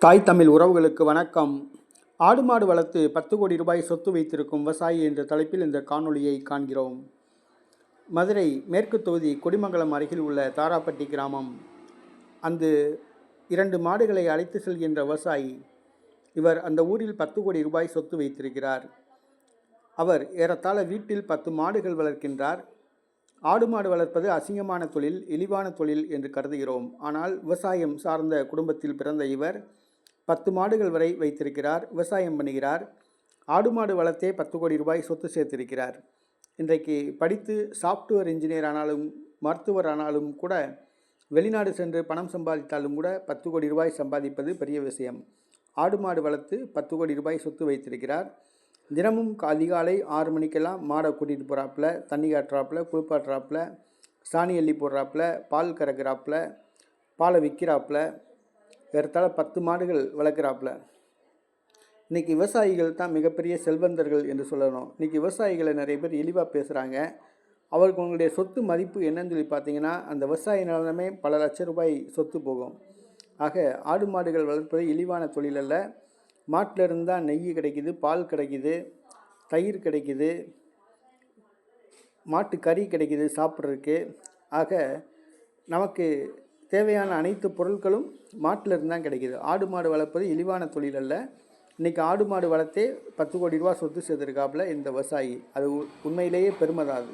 தாய் தமிழ் உறவுகளுக்கு வணக்கம். ஆடு மாடு வளர்த்து 10 கோடி ரூபாய் சொத்து வைத்திருக்கும் விவசாயி என்ற தலைப்பில் இந்த காணொளியை காண்கிறோம். மதுரை மேற்கு தொகுதி கொடிமங்கலம் அருகில் உள்ள தாராப்பட்டி கிராமம். அந்த 2 மாடுகளை அழைத்து செல்கின்ற விவசாயி இவர் அந்த ஊரில் 10 கோடி ரூபாய் சொத்து வைத்திருக்கிறார். அவர் ஏறத்தாழ வீட்டில் 10 மாடுகள் வளர்க்கின்றார். ஆடு மாடு வளர்ப்பது அசிங்கமான தொழில், இழிவான தொழில் என்று கருதுகிறோம். ஆனால் விவசாயம் சார்ந்த குடும்பத்தில் பிறந்த இவர் 10 மாடுகள் வரை வைத்திருக்கிறார், விவசாயம் பண்ணுகிறார். ஆடு மாடு வளர்த்தே 10 கோடி ரூபாய் சொத்து சேர்த்திருக்கிறார். இன்றைக்கு படித்து சாஃப்ட்வேர் இன்ஜினியர் ஆனாலும் மருத்துவர் ஆனாலும் கூட வெளிநாடு சென்று பணம் சம்பாதித்தாலும் கூட 10 கோடி ரூபாய் சம்பாதிப்பது பெரிய விஷயம். ஆடு மாடு வளர்த்து 10 கோடி ரூபாய் சொத்து வைத்திருக்கிறார். தினமும் அதிகாலை 6 மணிக்கெல்லாம் மாடை கூட்டிகிட்டு போகிறாப்புல, தண்ணி காட்டுறாப்புல, குளிப்பாட்டுறாப்புல, சாணி அள்ளி போடுறாப்புல, பால் கறக்கிறாப்புல, பாலை விற்கிறாப்புல. ஏறத்தாழ 10 மாடுகள் வளர்க்குறாப்புல. இன்றைக்கி விவசாயிகள் தான் மிகப்பெரிய செல்வந்தர்கள் என்று சொல்லணும். இன்றைக்கி விவசாயிகளை நிறைய பேர் இழிவாக பேசுகிறாங்க. அவருக்கு உங்களுடைய சொத்து மதிப்பு என்னன்னு சொல்லி பார்த்தீங்கன்னா, அந்த விவசாய நிலமே பல லட்சம் ரூபாய் சொத்து போகும். ஆக ஆடு மாடுகள் வளர்ப்பது இழிவான தொழில் அல்ல. மாட்டிலிருந்து தான் நெய் கிடைக்குது, பால் கிடைக்குது, தயிர் கிடைக்குது, மாட்டு கறி கிடைக்குது சாப்பிட்றதுக்கு. ஆக நமக்கு தேவையான அனைத்து பொருட்களும் மாட்டிலிருந்து தான் கிடைக்கிது. ஆடு மாடு வளர்ப்பது இழிவான தொழில் அல்ல. இன்றைக்கி ஆடு மாடு வளர்த்தே 10 கோடி ரூபா சொத்து சேர்த்துருக்காப்புல இந்த விவசாயி. அது உண்மையிலேயே பெருமை தான் அது.